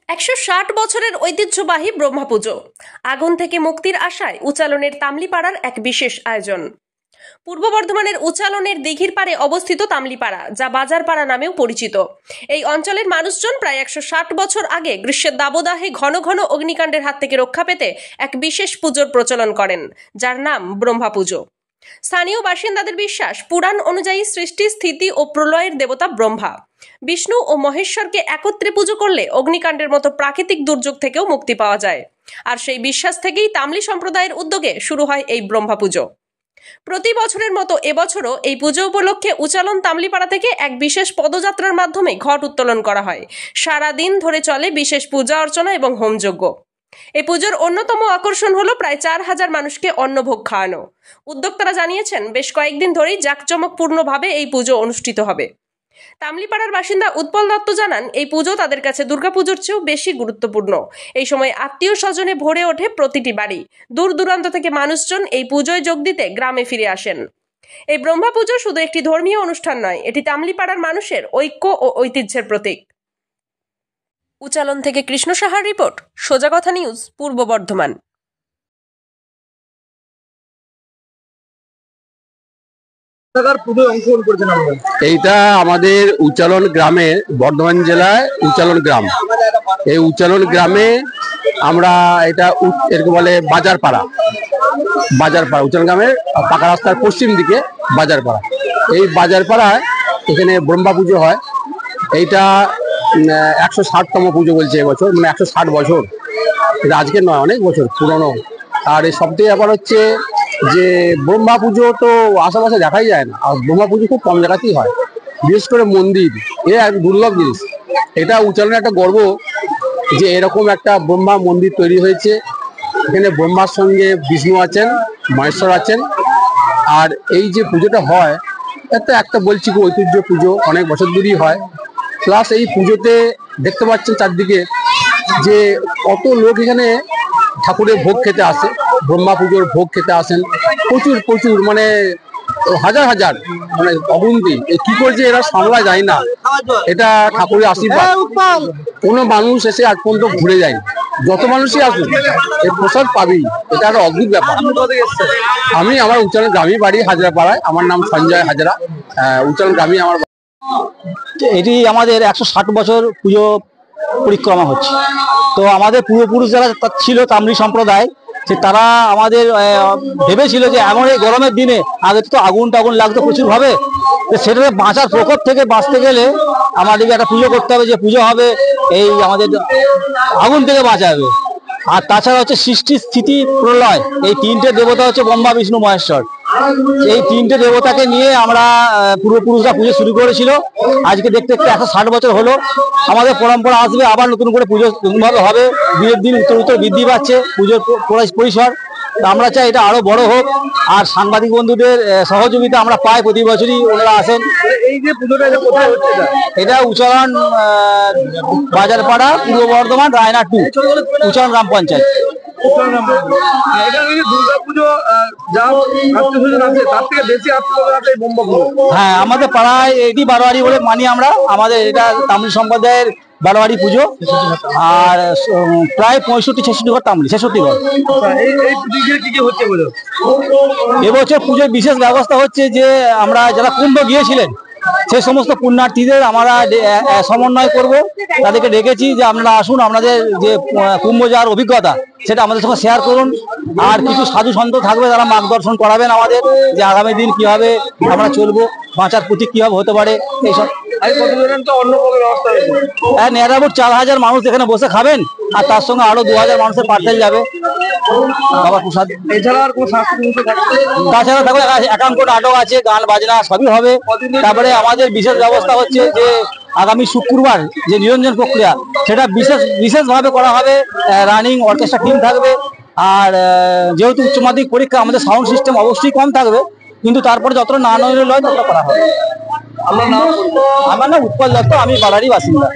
160 বছরের ঐতিহ্যবাহী ব্রহ্মা পুজো। আগুন থেকে মুক্তির আশায় উচালনের তামলিপাড়ার এক বিশেষ আয়োজন। পূর্ব বর্ধমানের উচালনের দিঘির পাড়ে অবস্থিত তামলিপাড়া, যা বাজারপাড়া নামেও পরিচিত। এই অঞ্চলের মানুষজন প্রায় 160 বছর আগে গ্রীষ্মের দাবদাহে ঘন ঘন অগ্নিকাণ্ডের হাত থেকে রক্ষা পেতে এক বিশেষ পুজোর প্রচলন করেন, যার নাম ব্রহ্মা পুজো। স্থানীয় বাসিন্দাদের বিশ্বাস, পুরাণ অনুযায়ী সৃষ্টি, স্থিতি ও প্রলয়ের দেবতা ব্রহ্মা, বিষ্ণু ও মহেশ্বরকে একত্রে পুজো করলে অগ্নিকাণ্ডের মতো প্রাকৃতিক দুর্যোগ থেকেও মুক্তি পাওয়া যায়। আর সেই বিশ্বাস থেকেই তামলি সম্প্রদায়ের উদ্যোগে শুরু হয় এই ব্রহ্মা পুজো। প্রতি বছরের মতো এবছরও এই পুজো উপলক্ষে উচালন তামলিপাড়া থেকে এক বিশেষ পদযাত্রার মাধ্যমে ঘট উত্তোলন করা হয়। সারা দিন ধরে চলে বিশেষ পূজা অর্চনা এবং হোমযজ্ঞ। এই পুজোর অন্যতম আকর্ষণ হলো প্রায় 4000 মানুষকে অন্নভোগ খাওয়ানো। উদ্যোক্তারা জানিয়েছেন, বেশ কয়েকদিন ধরেই জাঁকজমকপূর্ণভাবে এই পুজো অনুষ্ঠিত হবে। তামলিপাড়ার বাসিন্দা উৎপল দত্ত জানান, এই পুজো তাদের কাছে দুর্গাপুজোর চেয়েও বেশি গুরুত্বপূর্ণ। এই সময় আত্মীয় স্বজনে ভরে ওঠে প্রতিটি বাড়ি। দূর দূরান্ত থেকে মানুষজন এই পুজোয় যোগ দিতে গ্রামে ফিরে আসেন। এই ব্রহ্মা পুজো শুধু একটি ধর্মীয় অনুষ্ঠান নয়, এটি তামলিপাড়ার মানুষের ঐক্য ও ঐতিহ্যের প্রতীক। উচালন থেকে কৃষ্ণ সাহার রিপোর্ট, সোজা কথা নিউজ, পূর্ব বর্ধমান। এইটা আমাদের উচালন গ্রামে, বর্ধমান জেলায় উচালন গ্রাম। এই উচালন গ্রামে আমরা এটা এরকম বলে বাজারপাড়া। উচালন গ্রামের পাকা রাস্তার পশ্চিম দিকে বাজারপাড়া। এই বাজারপাড়ায় এখানে ব্রহ্মা পুজো হয়। এইটা 160তম পুজো বলছে এবছর, মানে 160 বছর। এটা আজকের নয়, অনেক বছর পুরনো। আর এই সব থেকে ব্যাপার হচ্ছে যে ব্রহ্মা পুজো তো আশেপাশে দেখাই যায় না, আর ব্রহ্মা পুজো খুব কম জায়গাতেই হয়, বিশেষ করে মন্দির। এক দুর্লভ জিনিস। এটা উচ্চারণের একটা গর্ব যে এরকম একটা ব্রহ্মা মন্দির তৈরি হয়েছে। এখানে ব্রহ্মার সঙ্গে বিষ্ণু আছেন, মহেশ্বর আছেন। আর এই যে পুজোটা হয়, এটা একটা বলছি কি ঐতিহ্য পুজো, অনেক বছর ধরেই হয়। প্লাস এই পুজোতে দেখতে পাচ্ছেন চারদিকে যে কত লোক এখানে ঠাকুরের ভোগ খেতে আসে, ব্রহ্মা পুজোর ভোগ খেতে আসেন। প্রচুর প্রচুর, মানে হাজার হাজার, মানে অগুন্তি। কি করছে এরা সামলা যায় না। এটা ঠাকুরের আশীর্বাদ। কোনো মানুষ এসে আজ পর্যন্ত ঘুরে যায়, যত মানুষই আসুন এই প্রসাদ পাবেই। এটা একটা অদ্ভুত ব্যাপার। আমি আমার উচ্চারণ গ্রামী বাড়ি হাজরাপাড়ায়। আমার নাম সঞ্জয় হাজরা। উচ্চারণ গ্রামী আমার। এটি আমাদের 160 বছর পুজো পরিক্রমা হচ্ছে। তো আমাদের পূর্বপুরুষ যারা ছিল তামলি সম্প্রদায়, যে তারা আমাদের ভেবেছিল যে এমন এই গরমের দিনে আগে তো আগুন লাগতো প্রচুর ভাবে, সেটাতে বাঁচার প্রকোপ থেকে বাঁচতে গেলে আমাদেরকে একটা পুজো করতে হবে, যে পুজো হবে এই আমাদের আগুন থেকে বাঁচাবে। আর তাছাড়া হচ্ছে সৃষ্টি, স্থিতি, প্রলয়, এই তিনটে দেবতা হচ্ছে ব্রহ্মা, বিষ্ণু, মহেশ্বর। এই তিনটে দেবতাকে নিয়ে আমরা পূর্বপুরুষরা পুজো শুরু করেছিল। আজকে দেখতে দেখতে 160 বছর হলো। আমাদের পরম্পরা আসবে, আবার নতুন করে পুজো নতুনভাবে হবে। দিনের দিন উত্তর উত্তর বৃদ্ধি পাচ্ছে পুজোর পরিসর। আমরা চাই এটা আরো বড় হোক। আর সাংবাদিক বন্ধুদের সহযোগিতা আমরা পাই, প্রতি বছরই ওনারা আসেন। এই যে পুজোটা কোথায় হচ্ছে? এটা উচালন বাজারপাড়া, পূর্ব বর্ধমান, রায়না 2, উচালন গ্রাম পঞ্চায়েত। হ্যাঁ, আমাদের পাড়ায় এটি বারোয়ারি বলে মানি আমরা। আমাদের এটা তামিল সম্প্রদায়ের বারোয়ারি পুজো। আর প্রায় 65-66 ঘর তামিল, 66 ঘর। এবছর পুজোর বিশেষ ব্যবস্থা হচ্ছে যে আমরা যারা কুম্ভ গিয়েছিলেন সেই সমস্ত পুণ্যার্থীদের আমরা সমন্বয় করব। তাদেরকে ডেকেছি যে আপনারা আসুন, আপনাদের যে কুম্ভ যাওয়ার অভিজ্ঞতা সেটা আমাদের সঙ্গে শেয়ার করুন। আর কিছু সাধু সন্ত থাকবে, তারা মার্গদর্শন করাবেন আমাদের, যে আগামী দিন কিভাবে আমরা চলবো, বাঁচার প্রতীক কিভাবে হতে পারে এইসব। নেড়াবুট 4000 মানুষ এখানে বসে খাবেন, আর তার সঙ্গে আরো 2000 মানুষের পার্সেল যাবে বাবার প্রসাদ। তাছাড়া থাকবে একাঙ্ক নাটক আছে, গান বাজনা সবই হবে। তারপরে আমাদের বিশেষ ব্যবস্থা হচ্ছে যে আগামী শুক্রবার যে নিরঞ্জন প্রক্রিয়া, সেটা বিশেষভাবে করা হবে। রানিং অর্কেস্ট্রা টিম থাকবে। আর যেহেতু উচ্চ মাধ্যমিক পরীক্ষা, আমাদের সাউন্ড সিস্টেম অবশ্যই কম থাকবে, কিন্তু তারপরে যতটা না নয় ততটা করা হবে। আমার নাম উৎপল দত্ত, আমি বাড়ারই বাসিন্দা।